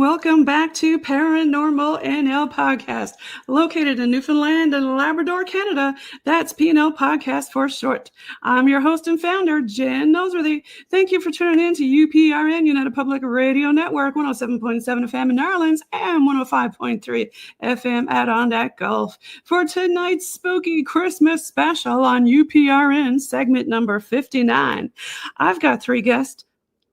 welcome back to Paranormal NL Podcast, located in Newfoundland and Labrador, Canada. That's PNL Podcast for short. I'm your host and founder, Jen Noseworthy. Thank you for tuning in to UPRN, United Public Radio Network, 107.7 FM in Ireland and 105.3 FM at Ondat Gulf. For tonight's spooky Christmas special on UPRN, segment number 59, I've got three guests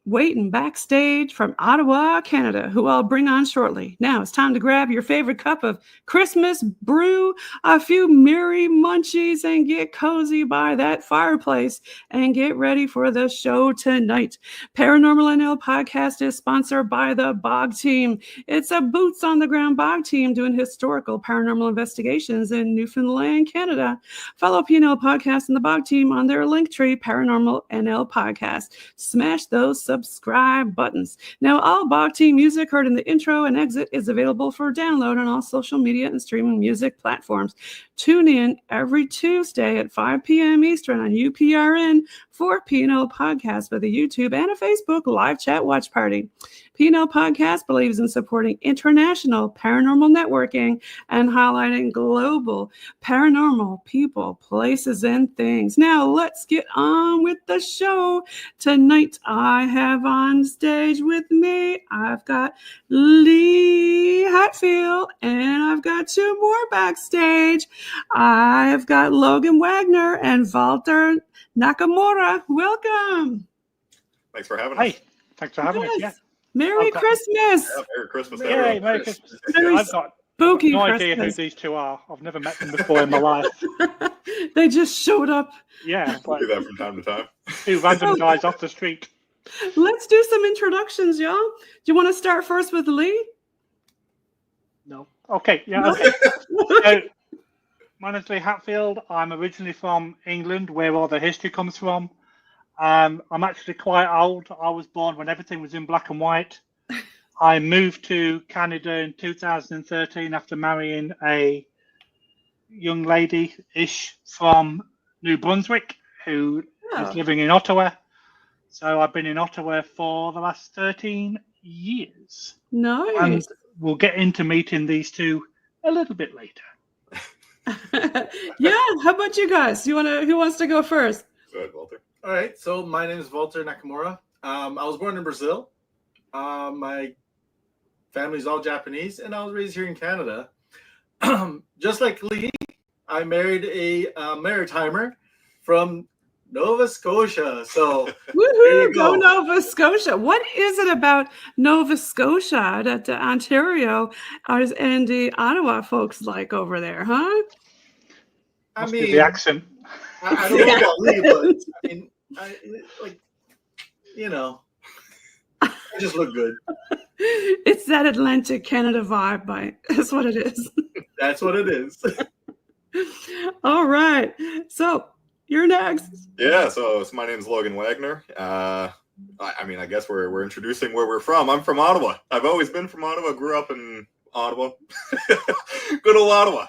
waiting backstage from Ottawa, Canada, who I'll bring on shortly. Now it's time to grab your favorite cup of Christmas brew, a few merry munchies, and get cozy by that fireplace and get ready for the show tonight. Paranormal NL Podcast is sponsored by the Bog Team. It's a boots-on-the-ground Bog Team doing historical paranormal investigations in Newfoundland, Canada. Follow PNL Podcast and the Bog Team on their Linktree, Paranormal NL Podcast. Smash those subscribe buttons. Now, all Bog Team music heard in the intro and exit is available for download on all social media and streaming music platforms. Tune in every Tuesday at 5 p.m. Eastern on UPRN for PNL Podcast with a YouTube and a Facebook live chat watch party. PNL Podcast believes in supporting international paranormal networking and highlighting global paranormal people, places, and things. Now, let's get on with the show. Tonight, I have on stage with me, I've got Lee Hatfield, and I've got two more backstage. I've got Logan Wagner and Valter Nakamura. Welcome. Thanks for having us. Hey, thanks for having us. Yeah. Merry Christmas. Yeah, Merry Christmas. Merry Christmas. I've got spooky no Christmas. idea who these two are. I've never met them before in my life. They just showed up. Yeah. We do that from time to time. Two random guys off the street. Let's do some introductions, y'all. Do you want to start first with Lee? No. Okay. Yeah. No? Okay. So, my name's Lee Hatfield. I'm originally from England, where all the history comes from. I'm actually quite old. I was born when everything was in black and white. I moved to Canada in 2013 after marrying a young lady-ish from New Brunswick who is living in Ottawa. So I've been in Ottawa for the last 13 years. Nice. And we'll get into meeting these two a little bit later. Yeah, how about you guys? Who wants to go first? Go ahead, Walter. All right, so my name is Valter Nakamura. I was born in Brazil. My family's all Japanese, and I was raised here in Canada. Just like Lee, I married a maritimer from Nova Scotia. So woohoo, go Nova Scotia. What is it about Nova Scotia that the Ontario and the Ottawa folks like over there, huh? I Must be mean, the accent. I don't know about Lee, but I mean, I just look good. It's that Atlantic Canada vibe, that's what it is. That's what it is. All right. So you're next. Yeah, so my name's Logan Wagner. I guess we're introducing where we're from. I'm from Ottawa. I've always been from Ottawa. Grew up in Ottawa. Good old Ottawa,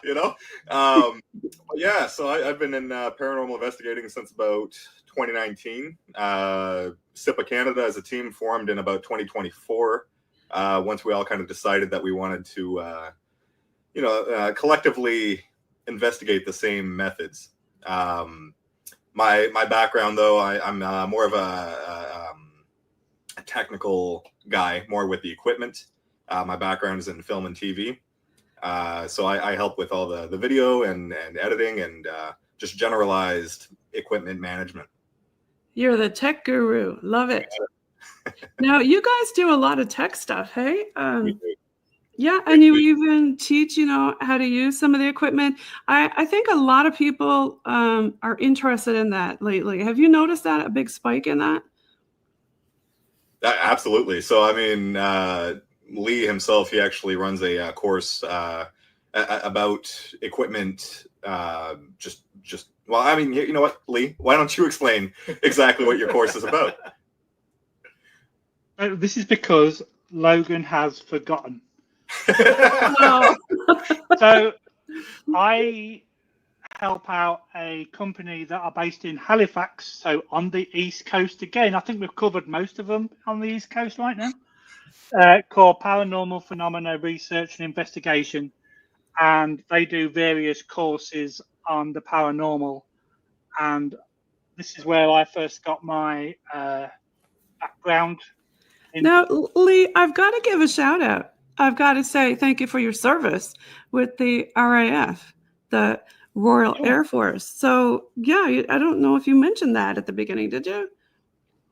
Yeah, so I've been in paranormal investigating since about 2019. SIPA Canada as a team formed in about 2024. Once we all kind of decided that we wanted to, collectively investigate the same methods. My background, though, I'm more of a technical guy, more with the equipment. My background is in film and TV. So I help with all the video and editing and just generalized equipment management. You're the tech guru. Love it. Now, you guys do a lot of tech stuff, hey? Yeah, and you even teach, how to use some of the equipment. I think a lot of people are interested in that lately. Have you noticed a big spike in that? Absolutely. So, Lee himself, he actually runs a course about equipment. You know what, Lee? Why don't you explain exactly what your course is about? This is because Logan has forgotten. So I help out a company that are based in Halifax, so on the East Coast again. I think we've covered most of them on the East Coast right now. called Paranormal Phenomena Research and Investigation, and they do various courses on the paranormal. And this is where I first got my background. Now, Lee, I've got to give a shout out. I've got to say thank you for your service with the RAF, the Royal Air Force. So, yeah, I don't know if you mentioned that at the beginning, did you?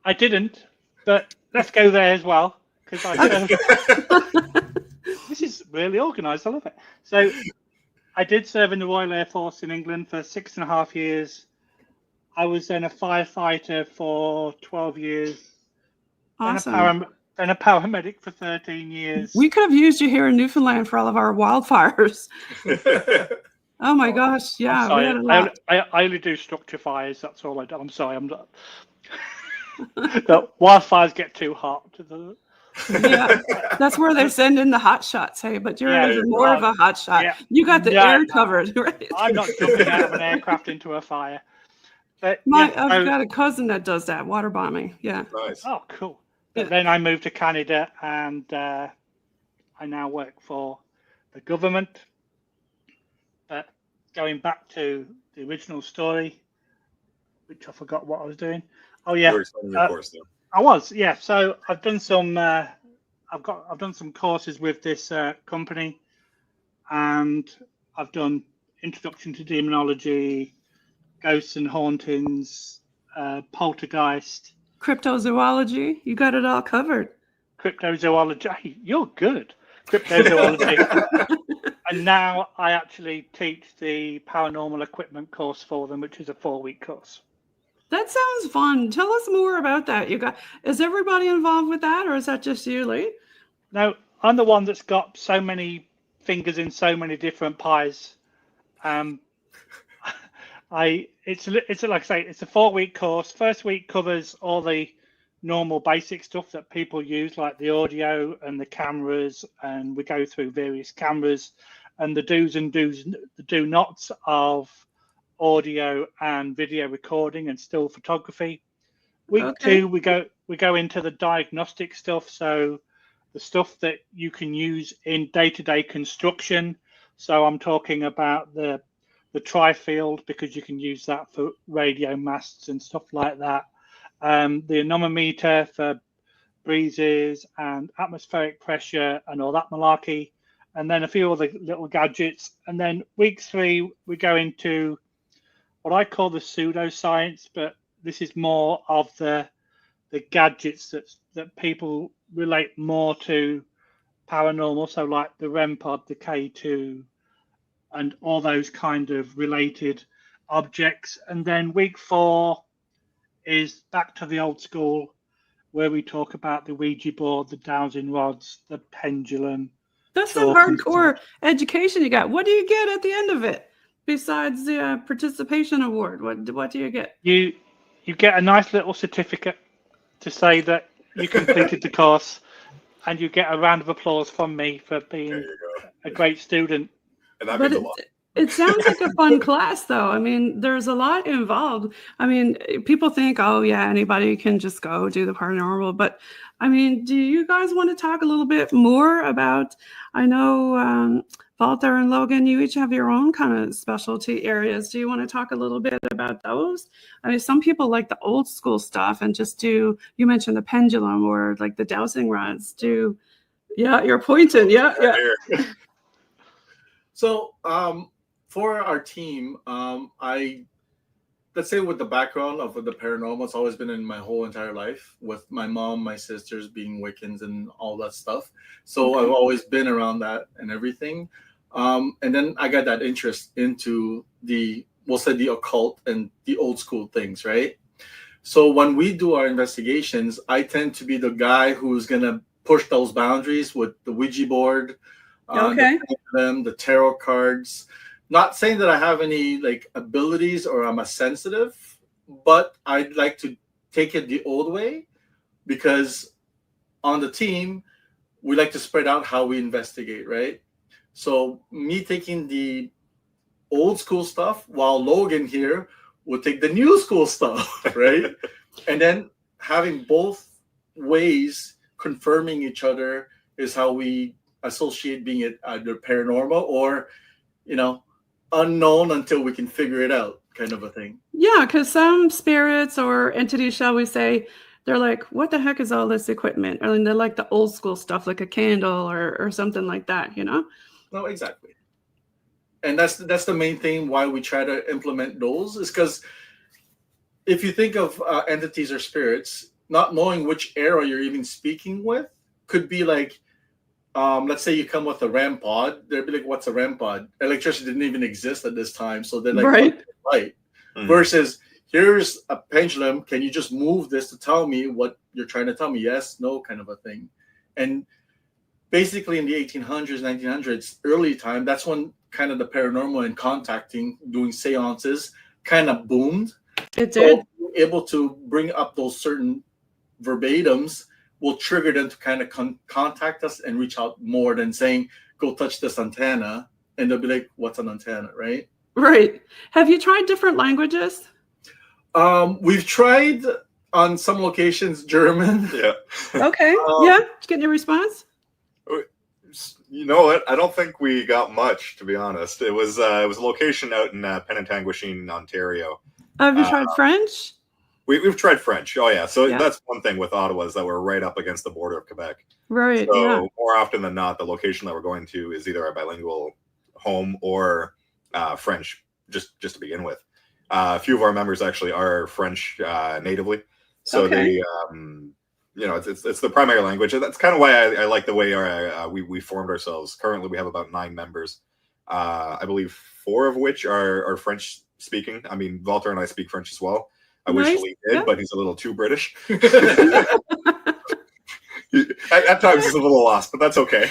I didn't, but let's go there as well, because this is really organised. I love it. So I did serve in the Royal Air Force in England for 6.5 years. I was then a firefighter for 12 years. Awesome. Then a paramedic for 13 years. We could have used you here in Newfoundland for all of our wildfires. Oh my gosh, yeah. Sorry, we had a lot. I only do structure fires. That's all I do. I'm sorry, I'm not. The wildfires get too hot. Yeah, that's where they send in the hot shots. Hey, but you're even more of a hot shot. Yeah. You got the air covered, right? I'm not jumping out of an aircraft into a fire. But, I've got a cousin that does that, water bombing. Yeah. Nice. Oh, cool. But then I moved to Canada, and I now work for the government. But going back to the original story, which I forgot what I was doing. Oh yeah, your course, though. I was. Yeah, so I've done some. I've done some courses with this company, and I've done Introduction to Demonology, Ghosts and Hauntings, Poltergeist, Cryptozoology. You got it all covered. Cryptozoology. Hey, you're good. Cryptozoology. And now I actually teach the paranormal equipment course for them, which is a 4-week course. That sounds fun. Tell us more about that. Is everybody involved with that, or is that just you, Lee? No, I'm the one that's got so many fingers in so many different pies. It's like I say, it's a 4-week course. First week covers all the normal basic stuff that people use, like the audio and the cameras, and we go through various cameras and the do's and the do nots of audio and video recording and still photography. Week 2, we go into the diagnostic stuff, so the stuff that you can use in day-to-day construction. So I'm talking about the tri-field, because you can use that for radio masts and stuff like that. The anemometer for breezes and atmospheric pressure and all that malarkey, and then a few other little gadgets. And then week 3, we go into what I call the pseudoscience, but this is more of the gadgets that people relate more to paranormal. So like the REM pod, the K2, and all those kind of related objects. And then week 4 is back to the old school, where we talk about the Ouija board, the dowsing rods, the pendulum. That's some hardcore education you got. What do you get at the end of it besides the participation award? What do you get? You get a nice little certificate to say that you completed the course, and you get a round of applause from me for being a great student. And that means a lot. It sounds like a fun class, though. I mean, there's a lot involved. I mean, people think, oh, yeah, anybody can just go do the paranormal. But, I mean, do you guys want to talk a little bit more about, I know Valter and Logan, you each have your own kind of specialty areas. Do you want to talk a little bit about those? I mean, some people like the old school stuff and just you mentioned the pendulum or like the dowsing rods. Yeah, you're pointing. Yeah. So, for our team, let's say with the background of the paranormal, it's always been in my whole entire life, with my mom, my sisters being Wiccans and all that stuff. So I've always been around that and everything. And then I got that interest into the occult and the old school things, right? So when we do our investigations, I tend to be the guy who's going to push those boundaries with the Ouija board, the tarot cards. Not saying that I have any like abilities or I'm a sensitive, but I'd like to take it the old way, because on the team, we like to spread out how we investigate, right? So me taking the old school stuff, while Logan here will take the new school stuff, right? And then having both ways confirming each other is how we associate being it either paranormal or, unknown until we can figure it out, kind of a thing. Yeah, because some spirits or entities, shall we say, they're like, what the heck is all this equipment? And they're like the old school stuff, like a candle or something like that, No, exactly. And that's the main thing why we try to implement those, is because if you think of entities or spirits, not knowing which era you're even speaking with could be like, let's say you come with a REM pod, they'd be like, what's a REM pod? Electricity didn't even exist at this time. So they're like, right. Right. Mm-hmm. Versus, here's a pendulum. Can you just move this to tell me what you're trying to tell me? Yes, no, kind of a thing. And basically in the 1800s, 1900s, early time, that's when kind of the paranormal and contacting, doing seances kind of boomed. It did. So able to bring up those certain verbatims will trigger them to kind of contact us and reach out more than saying, go touch this antenna. And they'll be like, what's an antenna, right? Right. Have you tried different languages? We've tried on some locations German. Yeah. Okay. Yeah. Getting your response? You know what? I don't think we got much, to be honest. It was a location out in Penetanguishene, Ontario. Have you tried French? We've tried French. Oh, yeah. So Yeah. that's one thing with Ottawa, is that we're right up against the border of Quebec. Right. So Yeah. more often than not, the location that we're going to is either a bilingual home or French, just to begin with. A few of our members actually are French natively. So Okay. they, it's the primary language. And that's kind of why I like the way we formed ourselves. Currently, we have about 9 members. I believe 4 of which are French speaking. I mean, Valter and I speak French as well. I wish Nice. Lee did, Yeah. but he's a little too British. At times he's a little lost, but that's okay.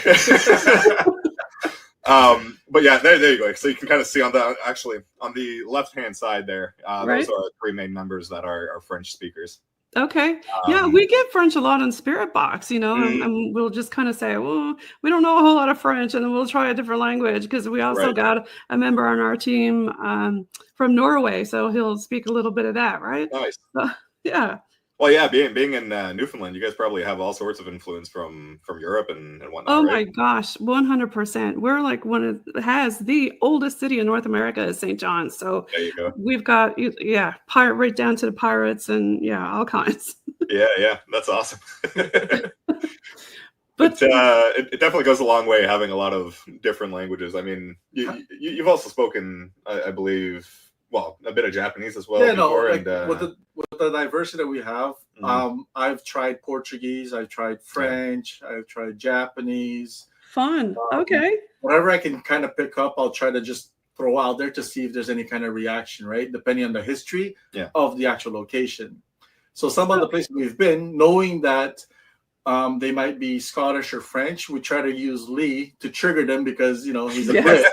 But yeah, there you go. So you can kind of see on the left-hand side there, Right. those are our 3 main members that are French speakers. Okay. Yeah, we get French a lot on Spirit Box, and we'll just kind of say, well, we don't know a whole lot of French, and then we'll try a different language, because we also Right. got a member on our team from Norway, so he'll speak a little bit of that, right? Nice. So, yeah. Well, yeah, being in Newfoundland, you guys probably have all sorts of influence from Europe and whatnot. Oh right? my gosh, 100%. We're like has the oldest city in North America is St. John's. So There you go. we've got, pirate right down to the pirates and all kinds. Yeah, that's awesome. But it definitely goes a long way having a lot of different languages. I mean, you've also spoken, I believe, well, a bit of Japanese as well. Yeah, before, with the diversity that we have, I've tried Portuguese, I've tried French, I've tried Japanese. fun. Okay. Whatever I can kind of pick up, I'll try to just throw out there to see if there's any kind of reaction, right? Depending on the history of the actual location. So some of the places we've been, knowing that they might be Scottish or French, we try to use Lee to trigger them because, he's a Brit.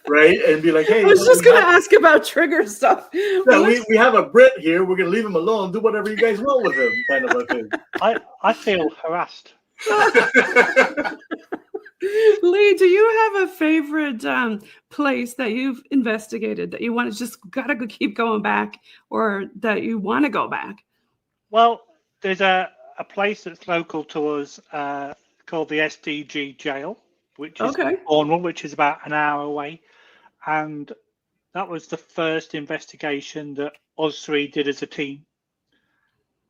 Right? And be like, hey. I was just going to ask about trigger stuff. Yeah, we have a Brit here. We're going to leave him alone. Do whatever you guys want with him, kind of a thing. I feel harassed. Lee, do you have a favorite place that you've investigated that you want to just gotta keep going back, or that you want to go back? Well, there's a place that's local to us called the SDG Jail, which is in Cornwall, which is about an hour away. And that was the first investigation that us 3 did as a team.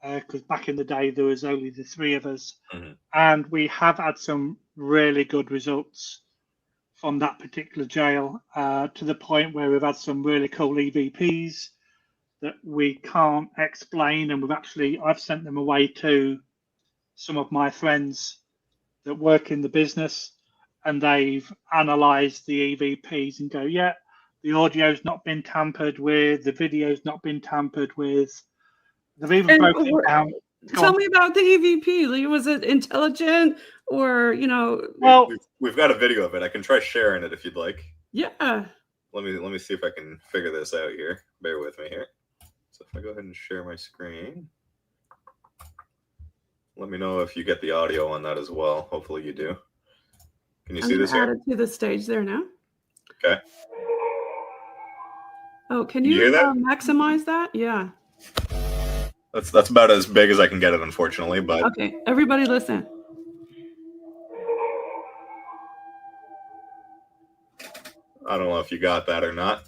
Because back in the day, there was only the 3 of us. Mm-hmm. And we have had some really good results from that particular jail, to the point where we've had some really cool EVPs that we can't explain. And I've sent them away to some of my friends that work in the business, and they've analysed the EVPs and go, yeah, the audio's not been tampered with, the video's not been tampered with. They've even broken it down. Tell me about the EVP, Lee. Was it intelligent, or Well, we've got a video of it. I can try sharing it if you'd like. Yeah. Let me see if I can figure this out here. Bear with me here. So if I go ahead and share my screen, let me know if you get the audio on that as well. Hopefully you do. Can you see this here? Add it to the stage there now. Okay. Oh, can you you hear that? maximize that? Yeah. That's about as big as I can get it, unfortunately. But Okay, everybody listen. I don't know if you got that or not.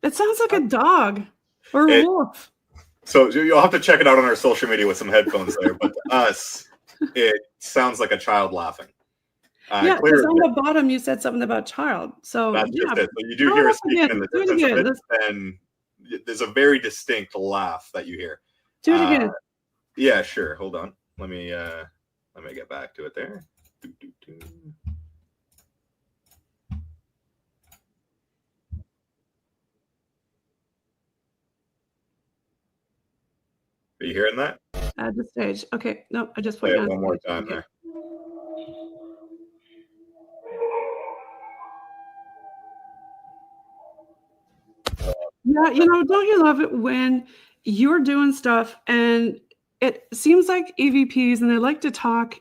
It sounds like a dog or a wolf. So you'll have to check it out on our social media with some headphones there. But to us, it sounds like a child laughing. Yeah, because on the bottom you said something about child. So that's just it. So you do hear a speaking in the distance of it, and there's a very distinct laugh that you hear. Do it again. Yeah, sure. Hold on. Let me get back to it there. Are you hearing that? Add the stage. Okay. No, I just put it one more time there. Yeah, don't you love it when you're doing stuff and it seems like EVPs and they like to talk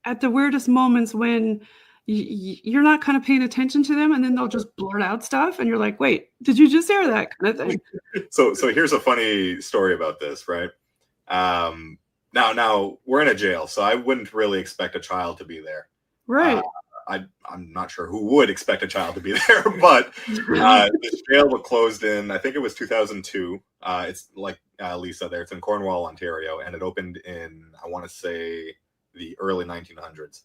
at the weirdest moments when you're not kind of paying attention to them, and then they'll just blurt out stuff and you're like, wait, did you just hear that kind of thing? So here's a funny story about this, right? Now we're in a jail, so I wouldn't really expect a child to be there. Right. I'm not sure who would expect a child to be there, but this jail was closed in, I think it was 2002. It's like Lisa there. It's in Cornwall, Ontario, and it opened in, I want to say, the early 1900s.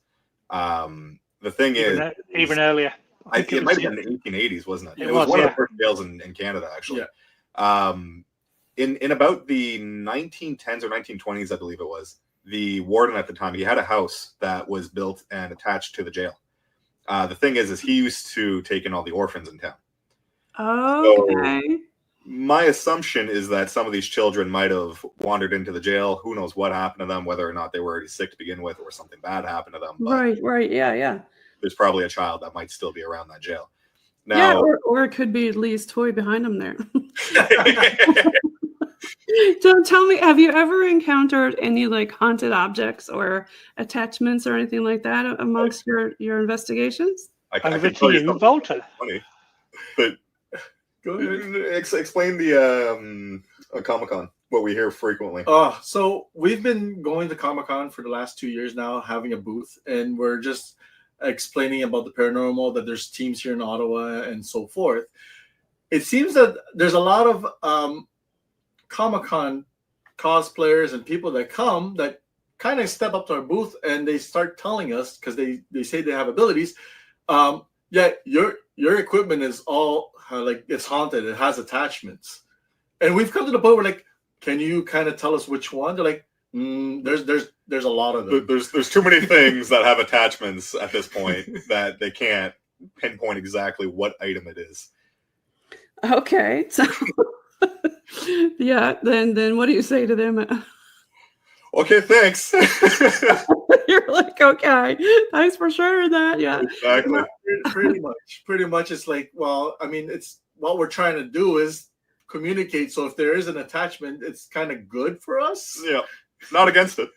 The thing even earlier. It might have been the 1880s, wasn't it? It was one of the first jails in Canada, actually. Yeah. In about the 1910s or 1920s, I believe it was, the warden at the time, he had a house that was built and attached to the jail. The thing is he used to take in all the orphans in town. Okay. So my assumption is that some of these children might have wandered into the jail. Who knows what happened to them, whether or not they were already sick to begin with or something bad happened to them. But right. Yeah. there's probably a child that might still be around that jail. Now, or it could be Lee's toy behind him there. So tell me, have you ever encountered any like haunted objects or attachments or anything like that amongst your investigations? I can tell you, Valter. Funny, but go ahead. Explain the Comic-Con, what we hear frequently. So we've been going to Comic-Con for the last 2 years now, having a booth, and we're just explaining about the paranormal, that there's teams here in Ottawa and so forth. It seems that there's a lot of Comic-Con cosplayers and people that come that kind of step up to our booth and they start telling us, because they say they have abilities, your equipment is all like it's haunted, it has attachments. And we've come to the point where like, can you kind of tell us which one? They're like, there's a lot of them. There's too many things that have attachments at this point that they can't pinpoint exactly what item it is. Okay, so yeah, then what do you say to them? Okay, thanks. You're like, okay, thanks for sharing that. Yeah, exactly. Pretty much. It's like, well, I mean, it's what we're trying to do is communicate. So if there is an attachment, it's kind of good for us. Yeah, not against it.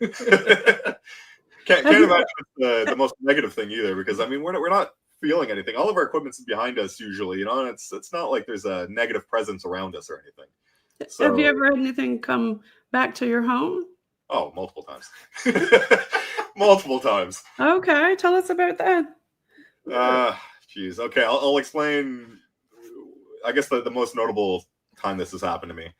Can't imagine it's the most negative thing either, because I mean, we're not feeling anything. All of our equipment's behind us usually, and it's not like there's a negative presence around us or anything. So, have you ever had anything come back to your home? Oh, multiple times. Multiple times. Okay, tell us about that. Geez. Okay, I'll explain. I guess the most notable time this has happened to me.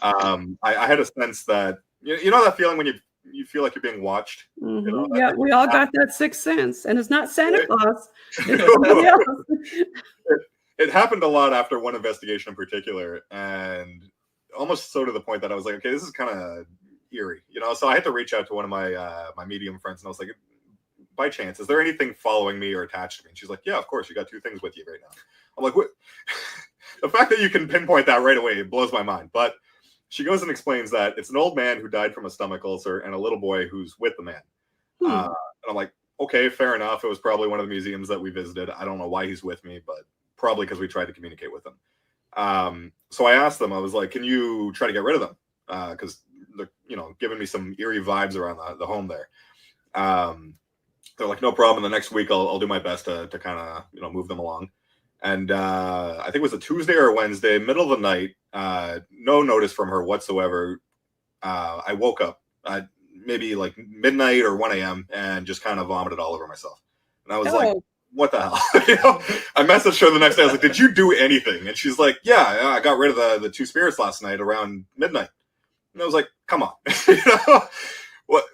I had a sense that you know that feeling when you feel like you're being watched. Mm-hmm. You know, yeah, we all got that sixth sense, and it's not Santa Claus. It's somebody else. It happened a lot after one investigation in particular, and almost so to the point that I was like, okay, this is kind of eerie, you know. So I had to reach out to one of my medium friends, and I was like, by chance, is there anything following me or attached to me? And she's like, yeah, of course, you got two things with you right now. I'm like, what? The fact that you can pinpoint that right away, it blows my mind. But she goes and explains that it's an old man who died from a stomach ulcer and a little boy who's with the man. And I'm like, okay, fair enough. It was probably one of the museums that we visited. I don't know why he's with me, but probably because we tried to communicate with him. So I asked them, I was like, can you try to get rid of them? Because they're, giving me some eerie vibes around the home there. They're like, no problem. The next week I'll do my best to kind of, move them along. And I think it was a Tuesday or a Wednesday, middle of the night, no notice from her whatsoever. I woke up at maybe like midnight or 1 a.m. and just kind of vomited all over myself. And I was like, what the hell? I messaged her the next day. I was like, did you do anything? And she's like, yeah, I got rid of the two spirits last night around midnight. And I was like, come on. What?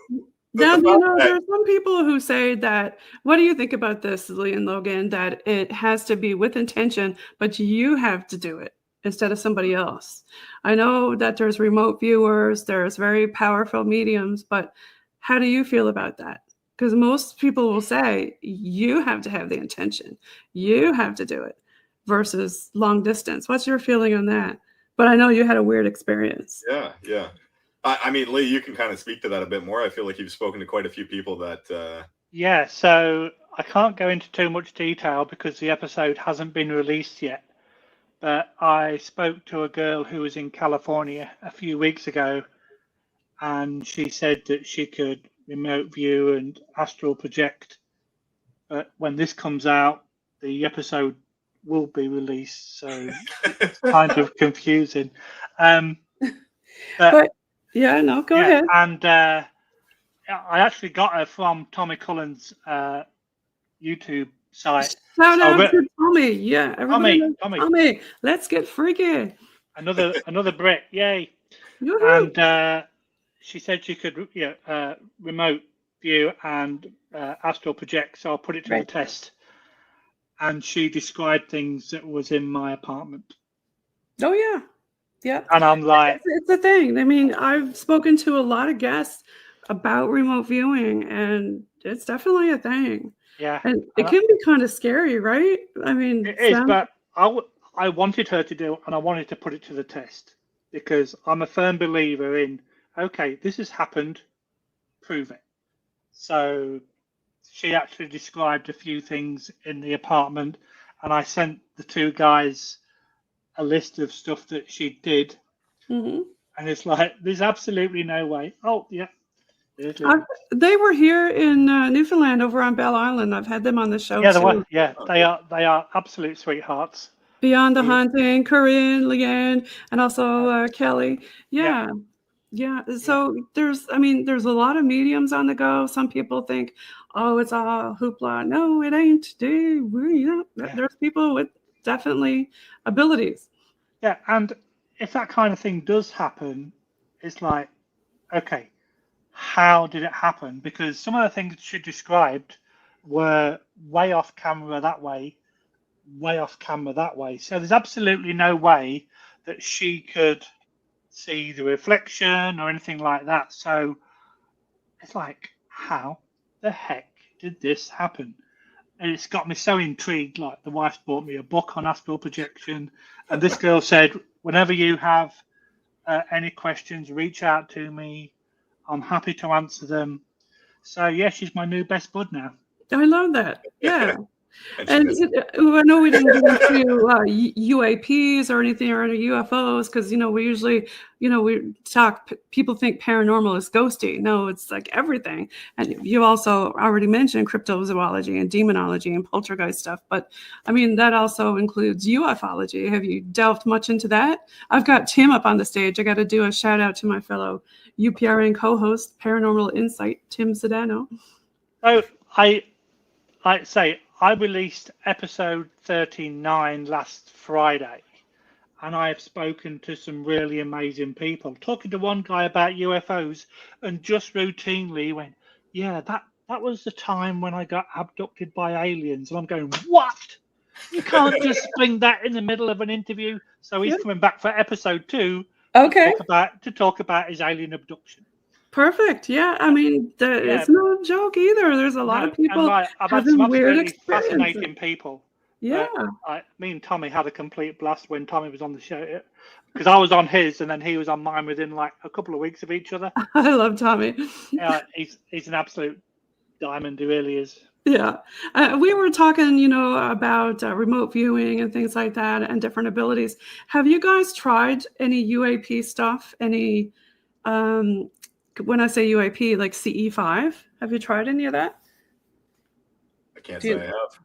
Now, there are some people who say that, what do you think about this, Lee and Logan, that it has to be with intention, but you have to do it instead of somebody else? I know that there's remote viewers, there's very powerful mediums, but how do you feel about that? Because most people will say you have to have the intention. You have to do it versus long distance. What's your feeling on that? But I know you had a weird experience. Yeah. I mean, Lee, you can kind of speak to that a bit more. I feel like you've spoken to quite a few people that... Yeah, so I can't go into too much detail because the episode hasn't been released yet. But I spoke to a girl who was in California a few weeks ago, and she said that she could remote view and astral project. But when this comes out, the episode will be released, so it's kind of confusing. But yeah, no, go ahead. And I actually got her from Tommy Cullen's YouTube site. Shout out to Tommy. Yeah, everybody Tommy. Let's get freaky. Another Brit, yay. Yoo-hoo. And she said she could remote view and astral project, so I'll put it to the test. And she described things that was in my apartment. Oh, yeah. Yeah. And I'm like... It's a thing. I mean, I've spoken to a lot of guests about remote viewing, and it's definitely a thing. Yeah. And it can be kind of scary, right? I mean... It is, but I wanted her to do it, and I wanted to put it to the test. Because I'm a firm believer in, okay, this has happened, prove it. So she actually described a few things in the apartment, and I sent the two guys a list of stuff that she did. Mm-hmm. And it's like, there's absolutely no way. Oh, yeah. They were here in Newfoundland over on Bell Island. I've had them on the show too. They are absolute sweethearts. Beyond the Haunting, Corinne, Leanne, and also Kelly. Yeah. So there's a lot of mediums on the go. Some people think, oh, it's all hoopla. No, it ain't. There's people with definitely abilities. Yeah, and if that kind of thing does happen, it's like, okay, how did it happen? Because some of the things she described were way off camera that way, way off camera that way. So there's absolutely no way that she could see the reflection or anything like that. So it's like, how the heck did this happen? And it's got me so intrigued. Like, the wife's bought me a book on astral projection, and this girl said, whenever you have any questions, reach out to me. I'm happy to answer them. So yeah, she's my new best bud now. I love that. Yeah. And I know we didn't get into UAPs or anything, or UFOs, because we usually we talk. People think paranormal is ghosty. No, it's like everything. And you also already mentioned cryptozoology and demonology and poltergeist stuff. But I mean, that also includes ufology. Have you delved much into that? I've got Tim up on the stage. I got to do a shout out to my fellow UPRN co-host, Paranormal Insight, Tim Sedano. Oh, I'd say I released episode 39 last Friday, and I have spoken to some really amazing people. Talking to one guy about UFOs, and just routinely went, yeah, that was the time when I got abducted by aliens. And I'm going, what? You can't just spring that in the middle of an interview. So he's coming back for episode 2 to talk about his alien abduction. Perfect. Yeah, I mean, it's no joke either. There's a lot of people I've had some weird, fascinating people. Yeah. Me and Tommy had a complete blast when Tommy was on the show, because I was on his and then he was on mine within like a couple of weeks of each other. I love Tommy. He's an absolute diamond. He really is. Yeah. We were talking, about remote viewing and things like that and different abilities. Have you guys tried any UAP stuff? Any when I say UAP, like CE5, have you tried any of that? I can't say I have.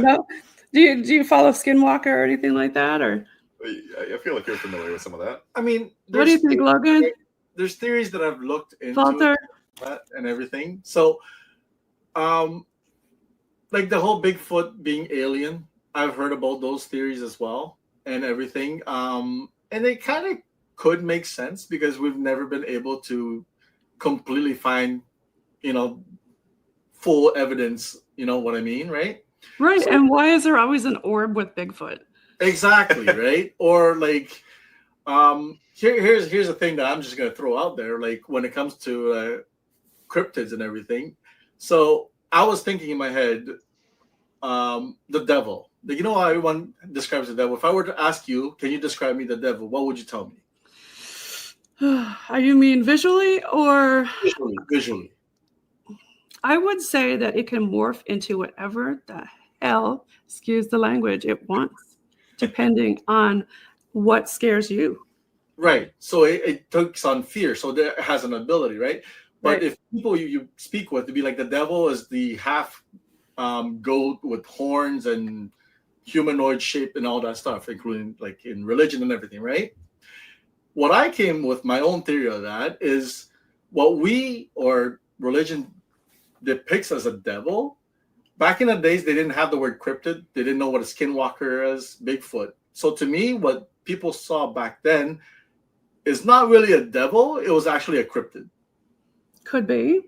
No? Do you follow Skinwalker or anything like that? Or I feel like you're familiar with some of that. I mean, what do you think, Logan? there's theories that I've looked into Valter, and everything. So, like the whole Bigfoot being alien, I've heard about those theories as well and everything. And they kind of could make sense because we've never been able to completely find, full evidence. You know what I mean, right? right? So, and why is there always an orb with Bigfoot? exactly, right? Or like, here's a thing that I'm just gonna throw out there. Like when it comes to cryptids and everything. So I was thinking in my head, the devil. You know how everyone describes the devil. If I were to ask you, can you describe me the devil? What would you tell me? You mean visually or? Visually. I would say that it can morph into whatever the hell, excuse the language, it wants, depending on what scares you. Right. So it takes on fear. So it has an ability, right? But Right. if people you speak with, to be like the devil is the half goat with horns and humanoid shape and all that stuff, including like in religion and everything, right? What I came with my own theory of that is what we or religion depicts as a devil. Back in the days, they didn't have the word cryptid. They didn't know what a skinwalker is, Bigfoot. So to me, what people saw back then is not really a devil. It was actually a cryptid. Could be.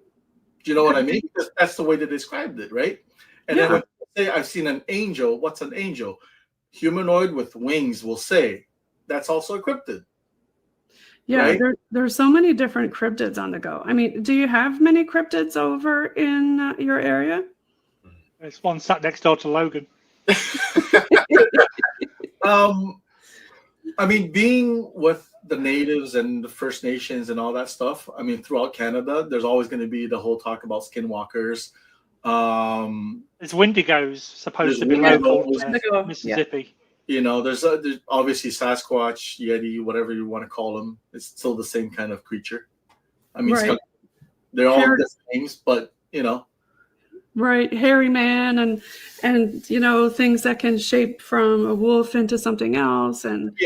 Do you know what I mean? Because that's the way they described it, right? And then when people say, I've seen an angel, what's an angel? Humanoid with wings will say, that's also a cryptid. Yeah, right? there's so many different cryptids on the go. I mean, do you have many cryptids over in your area? There's one sat next door to Logan. I mean, being with the natives and the First Nations and all that stuff, I mean, throughout Canada, there's always going to be the whole talk about skinwalkers. There's Wendigos supposed to be local to Mississippi. You know, there's obviously Sasquatch, Yeti, whatever you want to call them. It's still the same kind of creature. I mean, right. They're all different names, but you know. Right, hairy man, and you know, things that can shape from a wolf into something else, and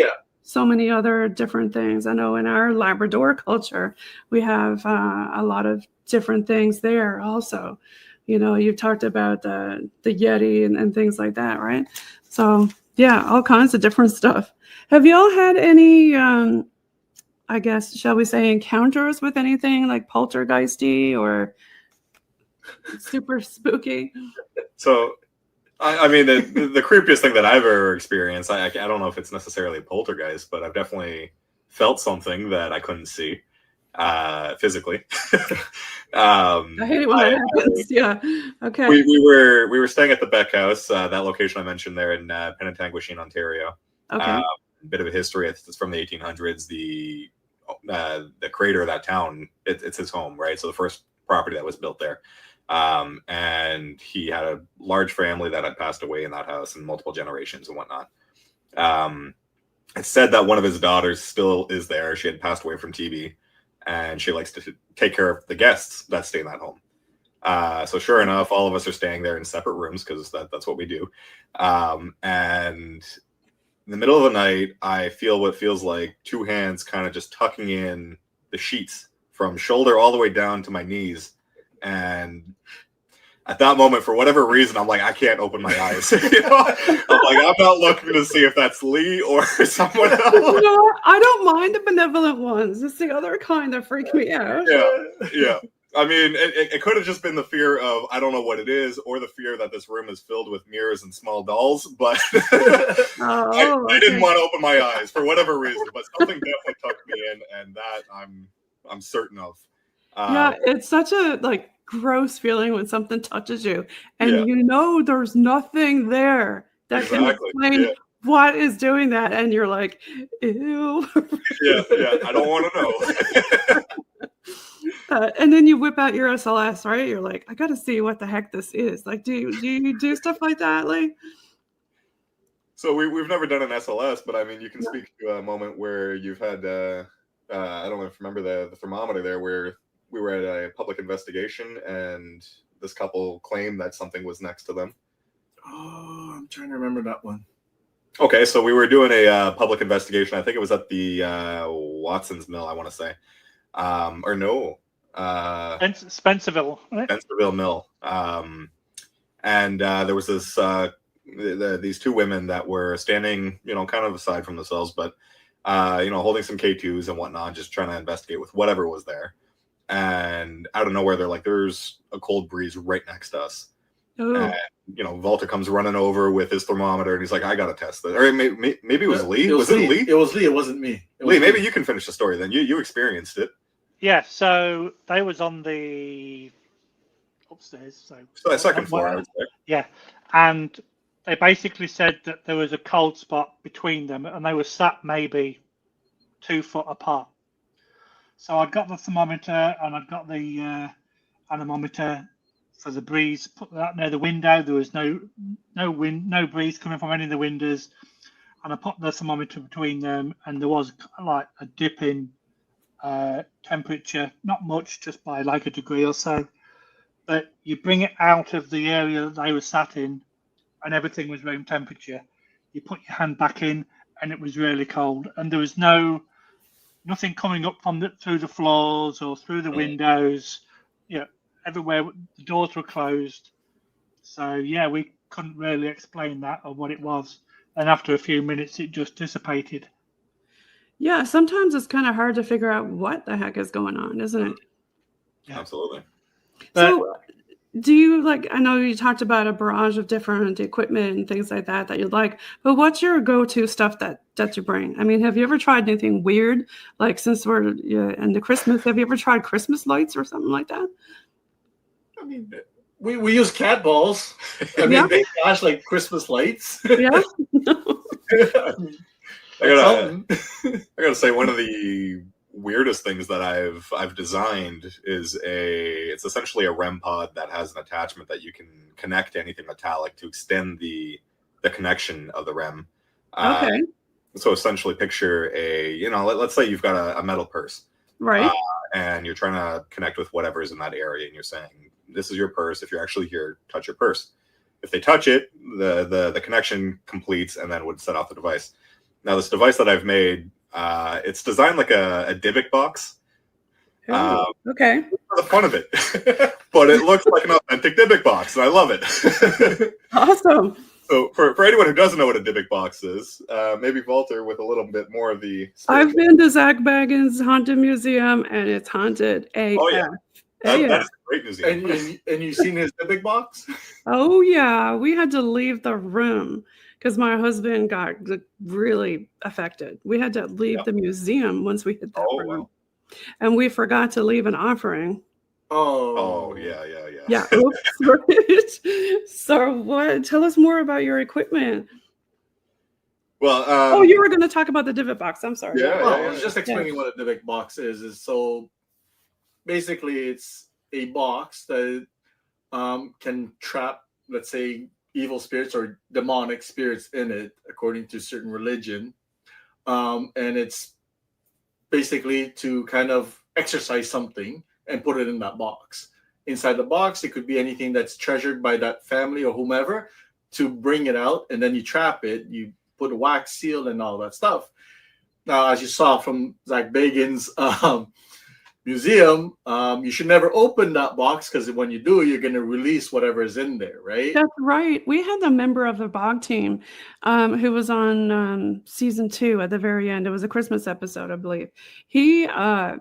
so many other different things. I know in our Labrador culture, we have a lot of different things there also. You know, you talked about the Yeti and things like that, right? So yeah, all kinds of different stuff. Have y'all had any, I guess, shall we say, encounters with anything like poltergeisty or super spooky? So, I mean, the creepiest thing that I've ever experienced, I don't know if it's necessarily poltergeist, but I've definitely felt something that I couldn't see physically. I hate it when that happens. Yeah. Okay. We were staying at the Beck House, that location I mentioned there in Penetanguishene, Ontario. Okay. Bit of a history. It's from the 1800s. The creator of that town, it's his home, right? So the first property that was built there. And he had a large family that had passed away in that house and multiple generations and whatnot. It's said that one of his daughters still is there. She had passed away from TB, and she likes to take care of the guests that stay in that home. So sure enough, all of us are staying there in separate rooms because that's what we do. And in the middle of the night, I feel what feels like two hands kind of just tucking in the sheets from shoulder all the way down to my knees. And at that moment, for whatever reason, I'm like, I can't open my eyes. You know? I'm like, I'm not looking to see if that's Lee or someone else. You know what? I don't mind the benevolent ones. It's the other kind that freak me out. Yeah. I mean, it could have just been the fear of, I don't know what it is, or the fear that this room is filled with mirrors and small dolls, but I didn't want to open my eyes for whatever reason, but something definitely tucked me in, and that I'm certain of. Yeah, it's such a gross feeling when something touches you and you know there's nothing there that can explain what is doing that, and you're like, ew. Yeah, I don't want to know. And then you whip out your SLS, right? You're like, I got to see what the heck this is. Like, do you do stuff like that, Lee? So we've never done an SLS, but I mean, you can speak to a moment where you've had, I don't know if you remember the thermometer there, where we were at a public investigation and this couple claimed that something was next to them. Oh, I'm trying to remember that one. Okay, so we were doing a public investigation. I think it was at the Watson's Mill, I want to say. or no, Spencerville. Right? Spencerville Mill. And there was this these two women that were standing, kind of aside from themselves, but holding some K2s and whatnot, just trying to investigate with whatever was there. And out of nowhere, they're like, "There's a cold breeze right next to us." Ooh. And Valter comes running over with his thermometer, and he's like, "I gotta test this." Or maybe it was Lee. Was it Lee? It was Lee. It wasn't me. Lee, maybe you can finish the story then. You experienced it. Yeah. So they was on the upstairs. So the second floor, I would say. Yeah, and they basically said that there was a cold spot between them, and they were sat maybe 2 foot apart. So I'd got the thermometer and I'd got the anemometer for the breeze, put that near the window. There was no wind, no breeze coming from any of the windows. And I put the thermometer between them, and there was like a dip in temperature, not much, just by like a degree or so. But you bring it out of the area that they were sat in, and everything was room temperature. You put your hand back in, and it was really cold. And there was nothing coming up from through the floors or through the windows. Everywhere the doors were closed. So yeah, we couldn't really explain that or what it was. And after a few minutes, it just dissipated. Yeah, sometimes it's kind of hard to figure out what the heck is going on, isn't it? Yeah. Absolutely. So do you I know you talked about a barrage of different equipment and things like that you'd like, but what's your go-to stuff that you bring? I mean, have you ever tried anything weird? Like, since we're in the Christmas, have you ever tried Christmas lights or something like that? I mean, we use cat balls. I mean, they flash like Christmas lights. Yeah. I gotta say, one of the weirdest things that I've designed is it's essentially a REM pod that has an attachment that you can connect to anything metallic to extend the connection of the REM. Okay. So essentially, picture let's say you've got a metal purse, right? And you're trying to connect with whatever is in that area, and you're saying, "This is your purse. If you're actually here, touch your purse." If they touch it, the connection completes and then would set off the device. Now, this device that I've made, it's designed like a Dybbuk box. Okay. For the fun of it. But it looks like an authentic Dybbuk box, and I love it. Awesome. So for anyone who doesn't know what a Dybbuk box is, maybe Valter with a little bit more of the... I've been to Zach Bagans' Haunted Museum, and it's haunted AF. Oh, yeah. That is a great museum. And you've seen his Dybbuk box? Oh, yeah. We had to leave the room because my husband got really affected. We had to leave the museum once we hit that room. Wow. And we forgot to leave an offering. Oh, yeah. Yeah. Oops. So tell us more about your equipment. Well, you were going to talk about the Dybbuk box. I'm sorry. I was just explaining what a Dybbuk box is so basically it's a box that can trap, let's say, evil spirits or demonic spirits in it, according to certain religion. And it's basically to kind of exercise something and put it in that box. Inside the box, it could be anything that's treasured by that family or whomever to bring it out, and then you trap it, you put a wax seal and all that stuff. Now, as you saw from Zach Bagans' museum, you should never open that box because when you do, you're going to release whatever is in there, right? That's right. We had a member of the BOG team who was on season 2 at the very end. It was a Christmas episode, I believe. He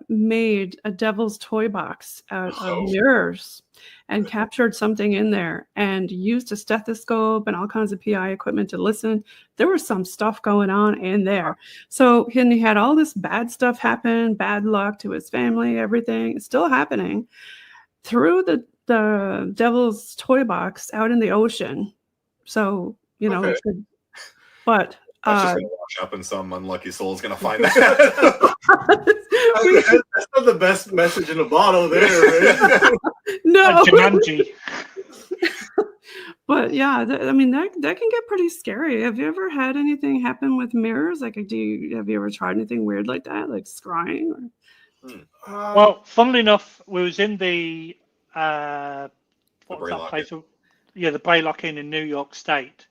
made a devil's toy box out of mirrors and captured something in there and used a stethoscope and all kinds of PI equipment to listen. There was some stuff going on in there. So he had all this bad stuff happen, bad luck to his family, everything. It's still happening through the devil's toy box out in the ocean. So, okay. But that's just gonna wash up and some unlucky soul is gonna find that. That's not the best message in a bottle there, right? No. Jumanji. But yeah, that can get pretty scary. Have you ever had anything happen with mirrors? Like, have you ever tried anything weird like that, like scrying? Well, funnily enough, we was in the what was that place? Yeah, the Braylock Inn in New York State,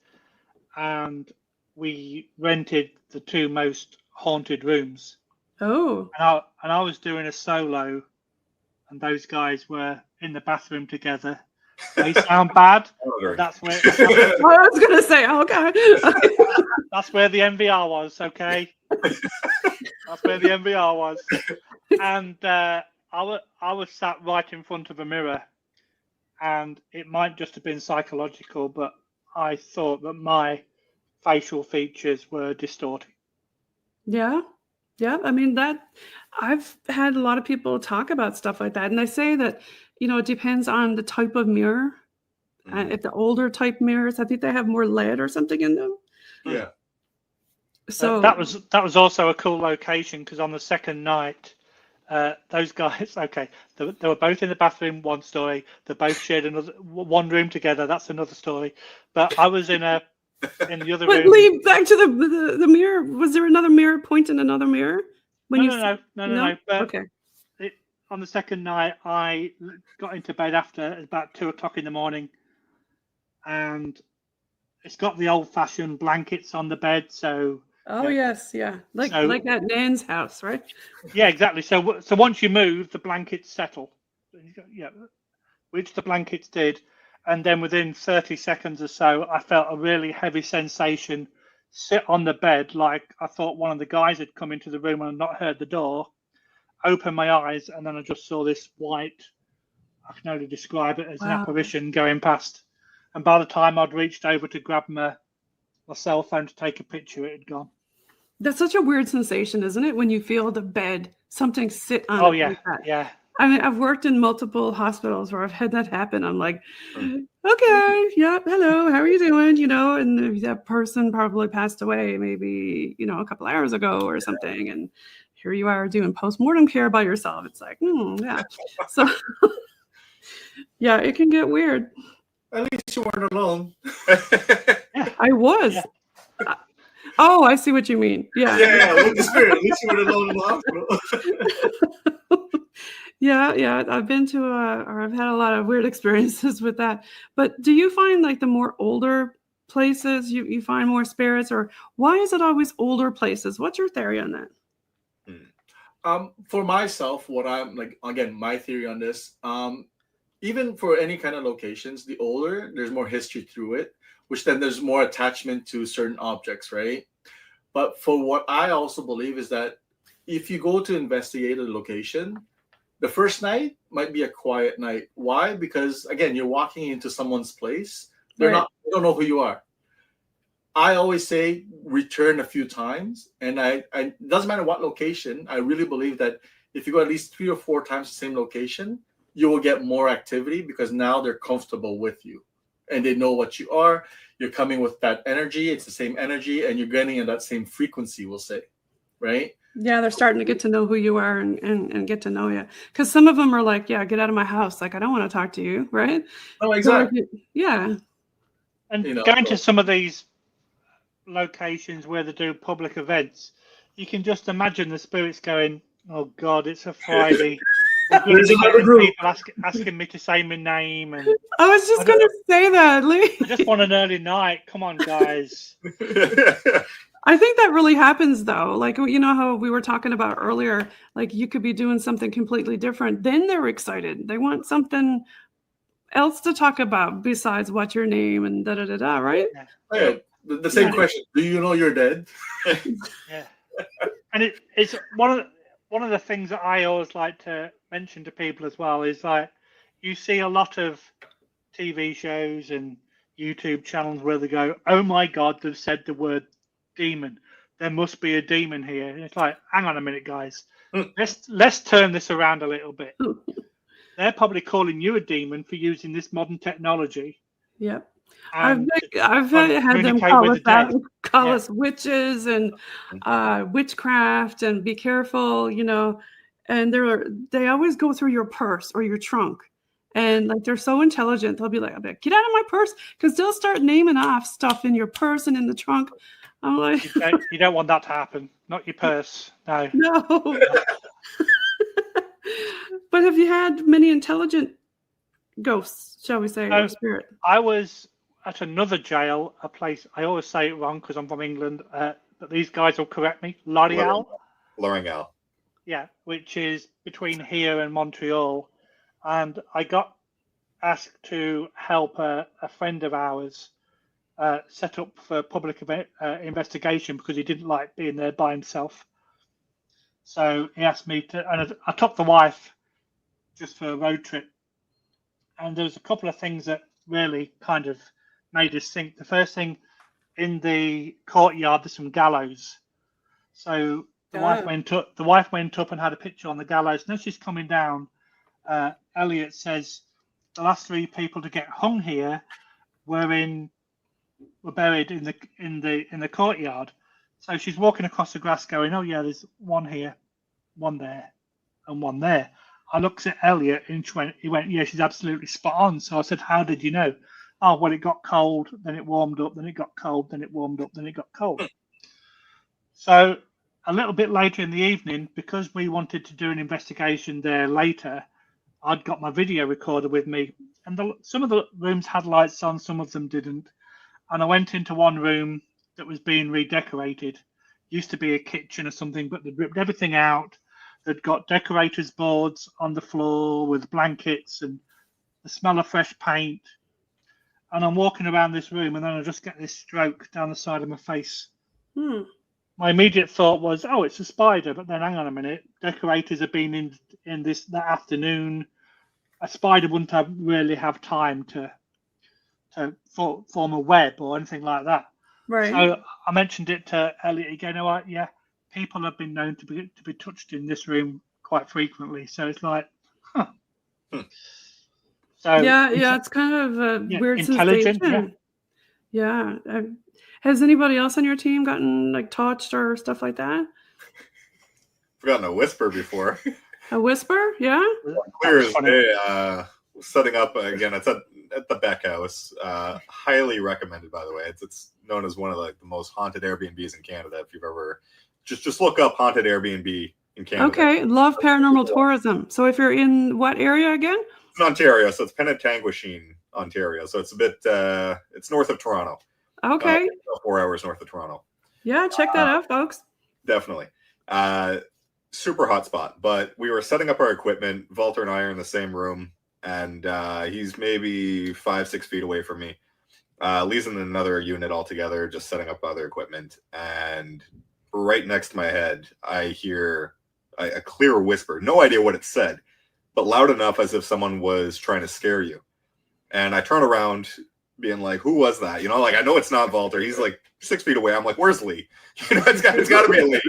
and we rented the 2 most haunted rooms. Oh. And I was doing a solo, and those guys were in the bathroom together. They sound bad. But that's where I was going to say, okay. that's where the MVR was. Okay, that's where the MVR was. And I was sat right in front of a mirror, and it might just have been psychological, but I thought that my facial features were distorted. Yeah. Yeah. I mean, I've had a lot of people talk about stuff like that. And they say that, it depends on the type of mirror. If the older type mirrors, I think they have more lead or something in them. Yeah. So that was also a cool location, because on the second night, those guys, okay, they were both in the bathroom, one story. They both shared one room together. That's another story. But I was in the other But room. Lee, back to the mirror. Was there another mirror pointing another mirror? No. But okay. On the second night, I got into bed after about 2:00 in the morning, and it's got the old-fashioned blankets on the bed. So. Oh yes, yeah, like at Nan's house, right? Yeah, exactly. So once you move, the blankets settle. Yeah, which the blankets did, and then within 30 seconds or so, I felt a really heavy sensation sit on the bed, like I thought one of the guys had come into the room and not heard the door. Open my eyes, and then I just saw this white. I can only describe it as an apparition going past. And by the time I'd reached over to grab my cell phone to take a picture, it had gone. That's such a weird sensation, isn't it? When you feel the bed, something sit on. Oh it yeah, like that. yeah. I mean, I've worked in multiple hospitals where I've had that happen. I'm like, okay, yeah, hello, how are you doing? And that person probably passed away maybe, a couple hours ago or something. And here you are doing postmortem care by yourself. It's like, yeah. So, yeah, it can get weird. At least you weren't alone. I was. Yeah. Oh, I see what you mean. Yeah. Yeah, with the spirit. At least you weren't alone in the hospital. Yeah. I've been to or I've had a lot of weird experiences with that. But do you find like the more older places you find more spirits, or why is it always older places? What's your theory on that? For myself, what I'm like, again, my theory on this, even for any kind of locations, the older, there's more history through it, which then there's more attachment to certain objects, right? But for what I also believe is that if you go to investigate a location, the first night might be a quiet night. Why? Because again, you're walking into someone's place. They don't know who you are. I always say return a few times, and it doesn't matter what location. I really believe that if you go at least 3 or 4 times the same location, you will get more activity, because now they're comfortable with you and they know what you are. You're coming with that energy. It's the same energy, and you're getting in that same frequency, we'll say, right? Yeah, they're starting to get to know who you are and get to know you. Because some of them are like, yeah, get out of my house. Like, I don't want to talk to you, right? Oh, exactly. Yeah. And going to some of these locations where they do public events, you can just imagine the spirits going, oh God, it's a Friday. There's another group asking me to say my name, and I was just going to say that, Lee. I just want an early night. Come on, guys. I think that really happens, though. Like, how we were talking about earlier, like you could be doing something completely different. Then they're excited. They want something else to talk about besides what's your name and da-da-da-da, right? Yeah. The same question. Do you know you're dead? Yeah. And it's one of the things that I always like to mention to people as well is like, you see a lot of TV shows and YouTube channels where they go, oh my God, they've said the word demon. There must be a demon here. And it's like, hang on a minute, guys. Let's turn this around a little bit. They're probably calling you a demon for using this modern technology. Yep. I've had them call us witches and witchcraft and be careful, and they always go through your purse or your trunk, and like they're so intelligent, they'll be like, get out of my purse, because they'll start naming off stuff in your purse and in the trunk. I'm like, you don't want that to happen. Not your purse. No. But have you had many intelligent ghosts, shall we say, or spirit? I was at another jail, a place, I always say it wrong because I'm from England, but these guys will correct me. L'Oreal. Yeah, which is between here and Montreal. And I got asked to help a friend of ours set up for public investigation because he didn't like being there by himself. So he asked me to, and I took the wife just for a road trip. And there was a couple of things that really kind of made us think. The first thing, in the courtyard, there's some gallows. So the wife went up and had a picture on the gallows. Now she's coming down. Elliot says the last 3 people to get hung here were buried in the courtyard. So she's walking across the grass, going, "Oh yeah, there's one here, one there, and one there." I looked at Elliot and he went, "Yeah, she's absolutely spot on." So I said, "How did you know?" "Oh, well, it got cold, then it warmed up, then it got cold, then it warmed up, then it got cold." So a little bit later in the evening, because we wanted to do an investigation there later, I'd got my video recorder with me, and some of the rooms had lights on, some of them didn't. And I went into one room that was being redecorated. Used to be a kitchen or something, but they'd ripped everything out. They'd got decorators' boards on the floor with blankets and the smell of fresh paint. And I'm walking around this room, and then I just get this stroke down the side of my face. My immediate thought was, "Oh, it's a spider." But then, hang on a minute, decorators have been in that afternoon. A spider wouldn't really have time to form a web or anything like that. Right. So I mentioned it to Elliot again. "Oh, yeah, people have been known to be touched in this room quite frequently." So it's like, huh. So yeah, it's kind of a weird intelligent, sensation. Yeah. Has anybody else on your team gotten like touched or stuff like that? I've gotten a whisper before. A whisper? Yeah. Clear as day. Setting up again. It's at the Beck House. Highly recommended, by the way. It's known as one of the most haunted Airbnbs in Canada. If you've ever just look up haunted Airbnb in Canada. Okay, love paranormal tourism. So if you're in what area again? It's in Ontario, so it's Penetanguishene, Ontario. So it's a bit. It's north of Toronto. Okay. 4 hours north of Toronto. Yeah, check that out, folks. Definitely. Super hot spot. But we were setting up our equipment. Valter and I are in the same room, and he's maybe 5-6 feet away from me. Lee's in another unit altogether, just setting up other equipment. And right next to my head, I hear a clear whisper. No idea what it said, but loud enough as if someone was trying to scare you. And I turn around, being like, "Who was that?" I know it's not Valter. He's like 6 feet away. I'm like, "Where's Lee?" It's got to be a Lee,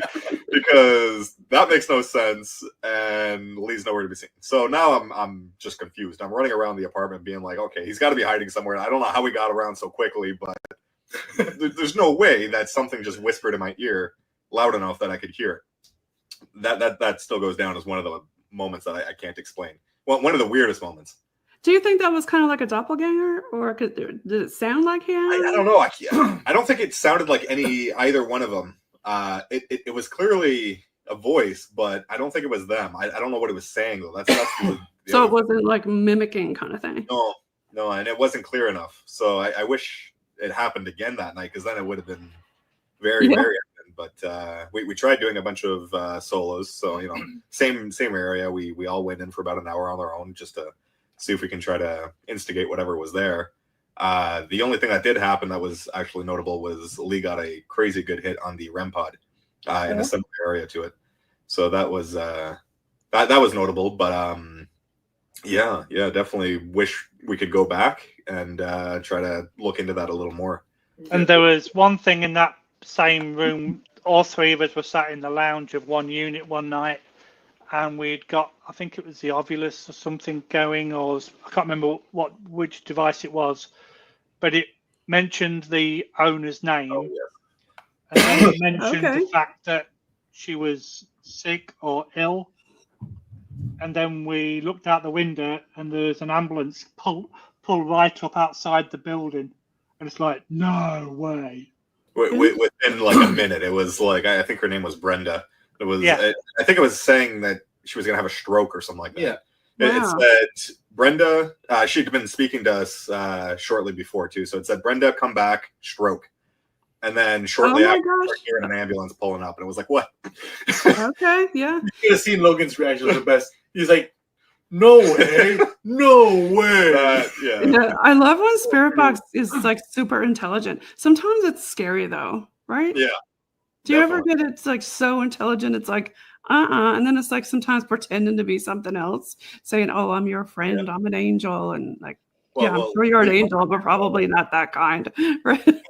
because that makes no sense, and Lee's nowhere to be seen. So now I'm just confused. I'm running around the apartment being like, okay, he's got to be hiding somewhere. I don't know how we got around so quickly, but there's no way that something just whispered in my ear loud enough that I could hear it. That still goes down as one of the moments that I can't explain. Well, one of the weirdest moments. Do you think that was kind of like a doppelganger, or did it sound like him? I don't know. I don't think it sounded like either one of them. It was clearly a voice, but I don't think it was them. I don't know what it was saying though. That's so it wasn't like mimicking kind of thing. No, and it wasn't clear enough. So I wish it happened again that night, because then it would have been very very. But we tried doing a bunch of solos. So same area. We all went in for about an hour on our own just to see if we can try to instigate whatever was there. The only thing that did happen that was actually notable was Lee got a crazy good hit on the REM pod in a similar area to it. So that was that was notable. But yeah, definitely wish we could go back and try to look into that a little more. And there was one thing in that same room. All 3 of us were sat in the lounge of one unit one night, and we'd got, I think it was the Ovilus or something going, or I can't remember which device it was, but it mentioned the owner's name. Oh, yes. And then it mentioned the fact that she was sick or ill. And then we looked out the window, and there's an ambulance pull right up outside the building, and it's like, no way. Within like a minute, it was like, I think her name was Brenda. It was, I think it was saying that she was going to have a stroke or something like that. Yeah. Wow. It said Brenda, she'd been speaking to us shortly before too. So it said, "Brenda, come back, stroke." And then shortly Oh my after, gosh. we're hearing an ambulance pulling up, and it was like, what? Okay, yeah. You could have seen Logan's reaction was the best. He's like, no way, no way. Yeah, I love when Spirit Box is like super intelligent. Sometimes it's scary though, right? Yeah. Do you ever definitely. get it's like so intelligent? It's like, and then it's like sometimes pretending to be something else, saying, "Oh, I'm your friend. I'm an angel," and like, Well, yeah, I'm well, sure you're an angel, but probably not that kind, right?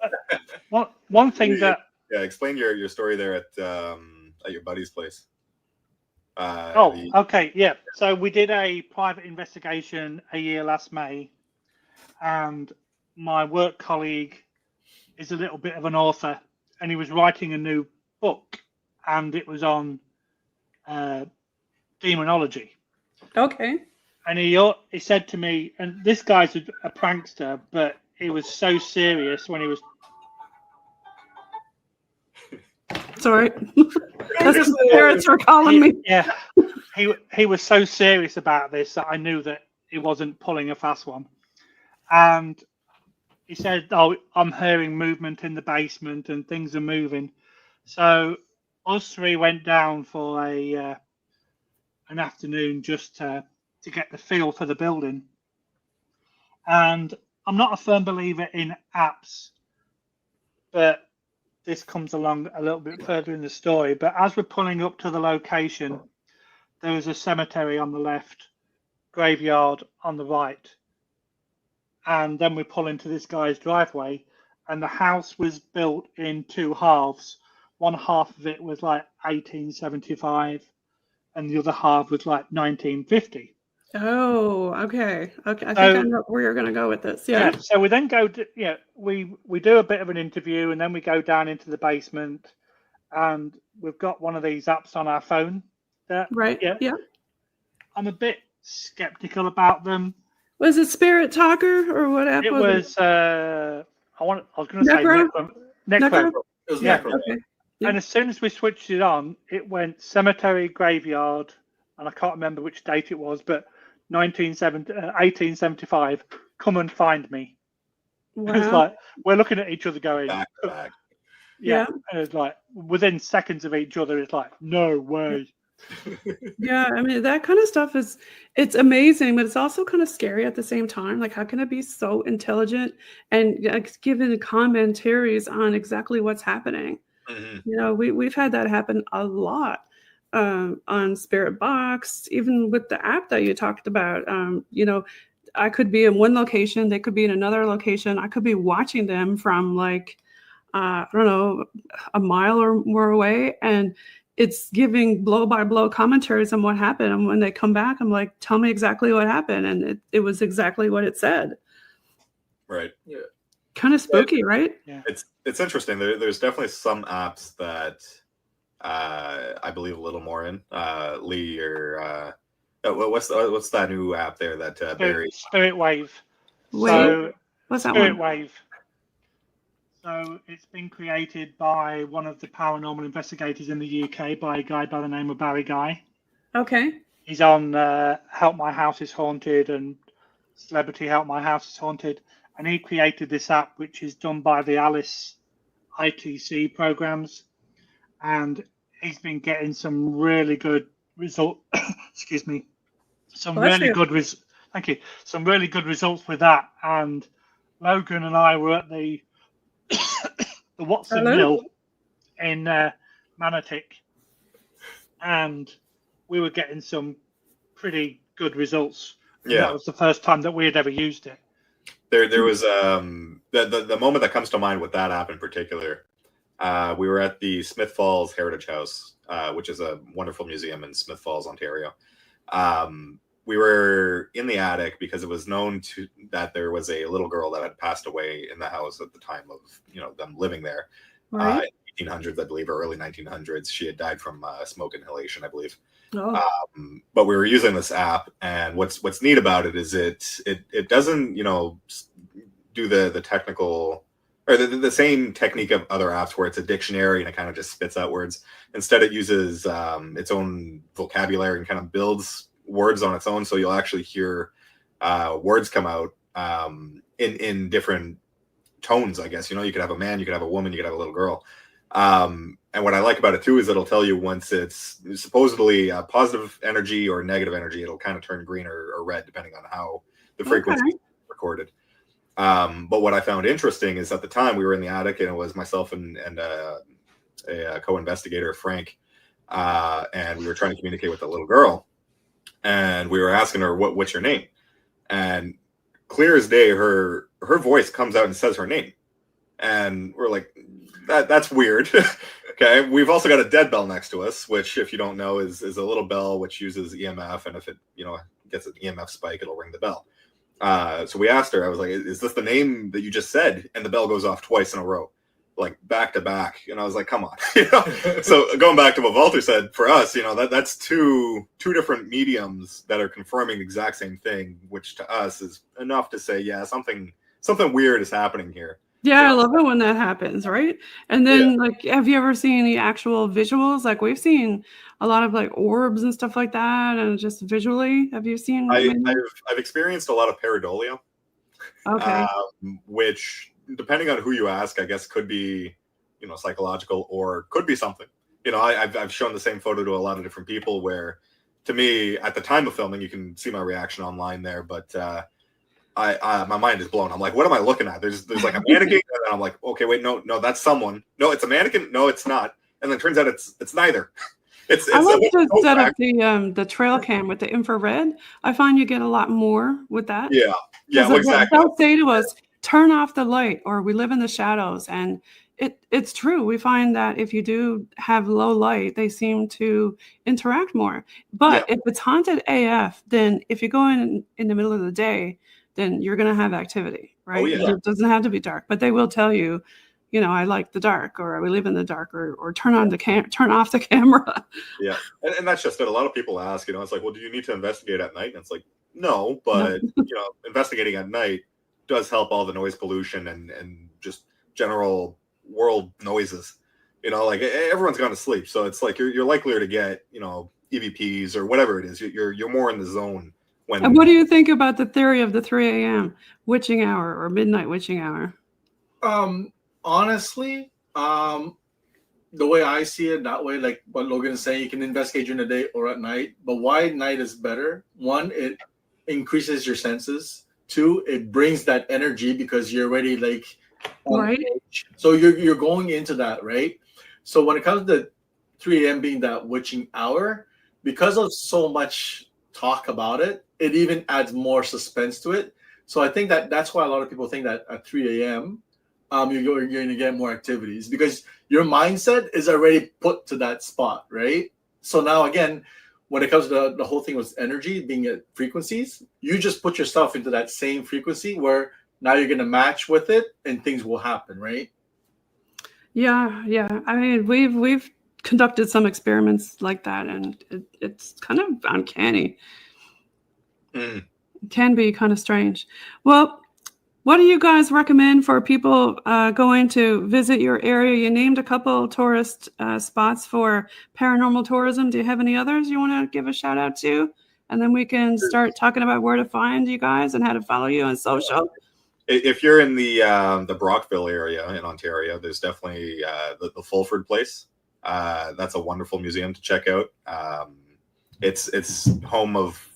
One thing that explain your story there at your buddy's place. Okay, yeah. So we did a private investigation a year last May, and my work colleague is a little bit of an author, and he was writing a new book, and it was on demonology. Okay. And he said to me, and this guy's a prankster, but he was so serious when he was. Sorry, that's the spirits are calling me. Yeah, he was so serious about this that I knew that he wasn't pulling a fast one. And he said, "Oh, I'm hearing movement in the basement and things are moving." So us three went down for an afternoon just to get the feel for the building. And I'm not a firm believer in apps, but this comes along a little bit further in the story. But as we're pulling up to the location, there was a cemetery on the left, graveyard on the right. And then we pull into this guy's driveway, and the house was built in two halves. One half of it was like 1875, and the other half was like 1950. Oh, okay. Okay, I think I know where you're going to go with this. Yeah. So we then go to, we do a bit of an interview, and then we go down into the basement, and we've got one of these apps on our phone. Right. Yeah. I'm a bit skeptical about them. Was it Spirit Talker or what app It was was I was going to say Necro. It was Yeah. Necro. Okay. Yeah. And as soon as we switched it on, it went cemetery, graveyard, and I can't remember which date it was, but 1875. Come and find me. Wow. It's like we're looking at each other, going, back to back. yeah. And it's like within seconds of each other, it's like, no way. Yeah, I mean that kind of stuff it's amazing, but it's also kind of scary at the same time. Like, how can it be so intelligent and giving commentaries on exactly what's happening? Mm-hmm. You know, we've had that happen a lot on Spirit Box, even with the app that you talked about. You know, I could be in one location, they could be in another location. I could be watching them from like I don't know, a mile or more away, and it's giving blow by blow commentaries on what happened. And when they come back, I'm like, tell me exactly what happened. And it was exactly what it said. Right. Yeah. Kind of spooky, right? Yeah. It's interesting. There's definitely some apps that I believe a little more in. Lee or what's that new app there that Barry? Spirit Wave. Wait, what's that Spirit one? Wave. So it's been created by one of the paranormal investigators in the UK, by a guy by the name of Barry Guy. Okay. He's on Help My House is Haunted and Celebrity Help My House is Haunted. And he created this app, which is done by the Alice ITC programs. And he's been getting some really good result. Excuse me. Some really good results with that. And Logan and I were at the Watson Mill in Manotick, and we were getting some pretty good results. Yeah, that was the first time that we had ever used it. There was the moment that comes to mind with that app in particular. We were at the Smith Falls Heritage House, which is a wonderful museum in Smith Falls, Ontario. We were in the attic because it was known that there was a little girl that had passed away in the house at the time of them living there. Right. 1800s, I believe, or early 1900s. She had died from smoke inhalation, I believe. Oh. But we were using this app, and what's neat about it is it doesn't do the technical or the same technique of other apps where it's a dictionary and it kind of just spits out words. Instead, it uses its own vocabulary and kind of builds words on its own, so you'll actually hear words come out in different tones, I guess. You know, you could have a man, you could have a woman, you could have a little girl. And what I like about it too is it'll tell you once it's supposedly positive energy or negative energy. It'll kind of turn green or red depending on how the frequency is recorded. But what I found interesting is at the time we were in the attic, and it was myself and a co-investigator, Frank, and we were trying to communicate with the little girl, and we were asking her, what's your name? And clear as day, her voice comes out and says her name, and we're like, that's weird. Okay, we've also got a dead bell next to us, which, if you don't know, is a little bell which uses EMF, and if it gets an EMF spike, it'll ring the bell. So we asked her, I was like, is this the name that you just said? And the bell goes off twice in a row, like back to back. And I was like, come on. So going back to what Valter said, for us, that's two different mediums that are confirming the exact same thing, which to us is enough to say, yeah, something weird is happening here. Yeah, I love it when that happens, right? And then, like, have you ever seen the actual visuals? Like, we've seen a lot of like orbs and stuff like that, and just visually, have you seen? I've experienced a lot of pareidolia, which, depending on who you ask, I guess could be, psychological or could be something. I've shown the same photo to a lot of different people. Where, to me, at the time of filming, you can see my reaction online there, but. My mind is blown. I'm like, what am I looking at? There's like a mannequin, and then I'm like, okay, wait, no, that's someone. No, it's a mannequin. No, it's not. And then it turns out it's neither. I like to set up the trail cam with the infrared. I find you get a lot more with that. Yeah, well, exactly. They'll say to us, turn off the light, or we live in the shadows, and it's true. We find that if you do have low light, they seem to interact more. But if it's haunted AF, then if you go in the middle of the day, then you're going to have activity, right? Oh, yeah. It doesn't have to be dark, but they will tell you, I like the dark, or we live in the dark, or turn off the camera. Yeah. And that's just it. A lot of people ask, it's like, well, do you need to investigate at night? And it's like, no, but, investigating at night does help all the noise pollution and just general world noises, like everyone's gone to sleep. So it's like, you're likelier to get, EVPs or whatever it is. You're more in the zone. And what do you think about the theory of the 3 a.m. witching hour or midnight witching hour? Honestly, the way I see it, that way, like what Logan is saying, you can investigate during the day or at night. But why night is better? One, it increases your senses. Two, it brings that energy because you're already like right. So you're going into that, right? So when it comes to 3 a.m. being that witching hour, because of so much talk about it, it even adds more suspense to it. So I think that's why a lot of people think that at 3 a.m. You're going to get more activities because your mindset is already put to that spot, right? So now again, when it comes to the whole thing with energy being at frequencies, you just put yourself into that same frequency where now you're going to match with it and things will happen, right? Yeah. I mean, we've conducted some experiments like that, and it's kind of uncanny. It can be kind of strange. Well, what do you guys recommend for people going to visit your area? You named a couple tourist spots for paranormal tourism. Do you have any others you want to give a shout out to? And then we can start talking about where to find you guys and how to follow you on social. If you're in the Brockville area in Ontario, there's definitely the Fulford place. That's a wonderful museum to check out. It's home of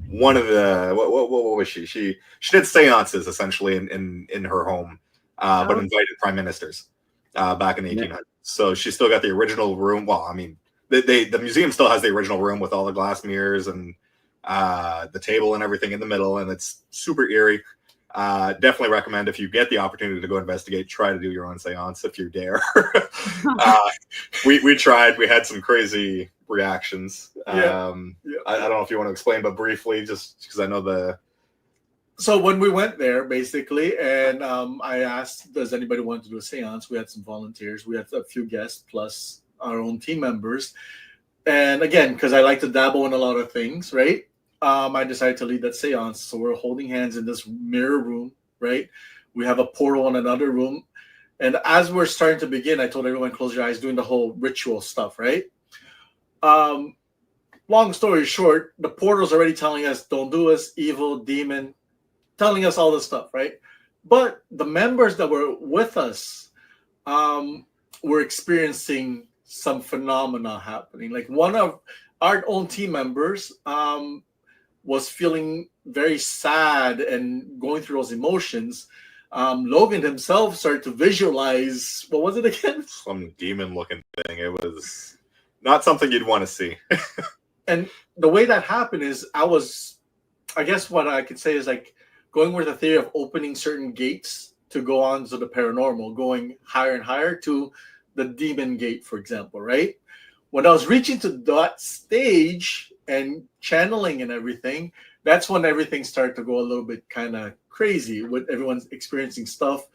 one of the what was she? She did seances essentially in her home, but invited prime ministers back in the 1800s. So she still got the original room. Well, I mean, the museum still has the original room with all the glass mirrors and the table and everything in the middle, and it's super eerie. Definitely recommend, if you get the opportunity to go investigate, try to do your own seance if you dare. We tried. We had some crazy reactions. I don't know if you want to explain, but briefly, just because I know So when we went there, basically, and I asked, does anybody want to do a seance? We had some volunteers. We had a few guests plus our own team members. And again, because I like to dabble in a lot of things, right? I decided to lead that seance. So we're holding hands in this mirror room, right? We have a portal in another room. And as we're starting to begin, I told everyone, close your eyes, doing the whole ritual stuff, right? Long story short, the portal's already telling us, don't do us, evil, demon, telling us all this stuff, right? But the members that were with us were experiencing some phenomena happening. Like one of our own team members was feeling very sad and going through those emotions. Logan himself started to visualize, what was it again? Some demon-looking thing. It was not something you'd want to see. And the way that happened is I guess what I could say is like going with the theory of opening certain gates to go on to the paranormal, going higher and higher to the demon gate, for example, right? When I was reaching to that stage and channeling and everything, that's when everything started to go a little bit kind of crazy with everyone's experiencing stuff,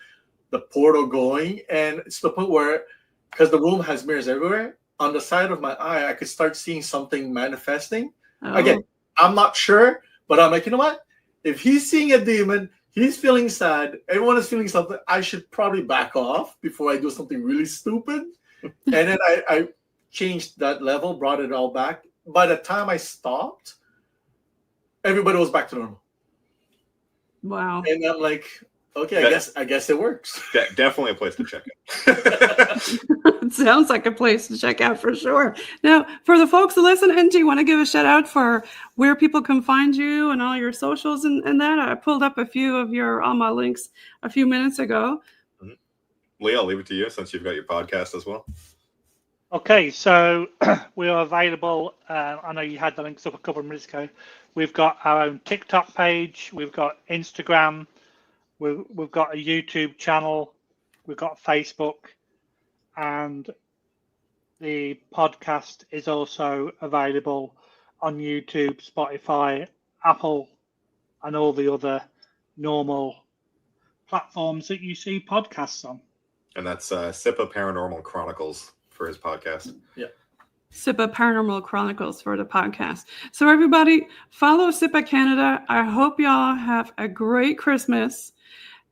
the portal going, and it's the point where, because the room has mirrors everywhere, on the side of my eye, I could start seeing something manifesting. Oh. Again, I'm not sure, but I'm like, you know what? If he's seeing a demon, he's feeling sad, everyone is feeling something, I should probably back off before I do something really stupid. And then I changed that level, brought it all back. By the time I stopped, everybody was back to normal. Wow. And I'm like, okay, I guess it works. Definitely a place to check it. It sounds like a place to check out for sure. Now, for the folks that listen, do you want to give a shout out for where people can find you and all your socials and that? I pulled up a few of your my links a few minutes ago. Mm-hmm. Lee, I'll leave it to you since you've got your podcast as well. Okay, so we are available. I know you had the links up a couple of minutes ago. We've got our own TikTok page. We've got Instagram. We've got a YouTube channel. We've got Facebook. And the podcast is also available on YouTube, Spotify, Apple, and all the other normal platforms that you see podcasts on. And that's SIPA Paranormal Chronicles for his podcast. Yeah. SIPA Paranormal Chronicles for the podcast. So everybody, follow SIPA Canada. I hope y'all have a great Christmas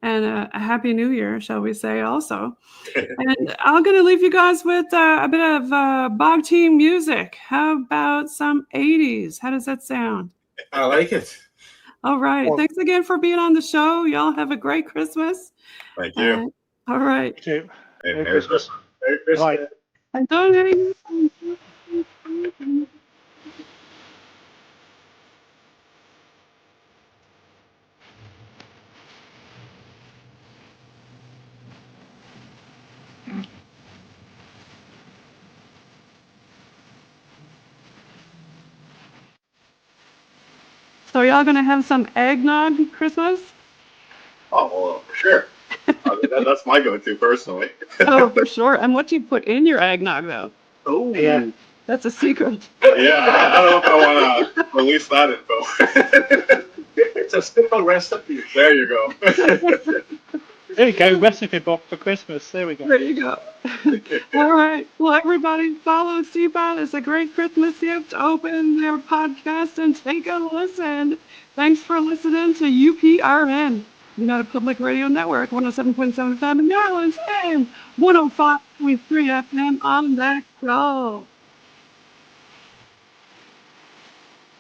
and a happy New Year, shall we say also. And I'm going to leave you guys with a bit of Bog Team music. How about some 80s? How does that sound? I like it. All right. Well, thanks again for being on the show. Y'all have a great Christmas. Thank you. All right. Merry Merry Christmas. Merry Christmas. Right. And don't So y'all gonna have some eggnog Christmas? Oh, well, for sure. That's my go-to personally. Oh, for sure. And what do you put in your eggnog, though? Oh, Yeah. That's a secret. Yeah, I don't know if I want to release that info. It's a simple recipe. There you go. There you go. Recipe book for Christmas. There we go. There you go. All right. Well, everybody, follow SIPA. It's a great Christmas gift. Open their podcast and take a listen. Thanks for listening to UPRN, United Public Radio Network, 107.7 FM in New Orleans and 105.3 FM on that go.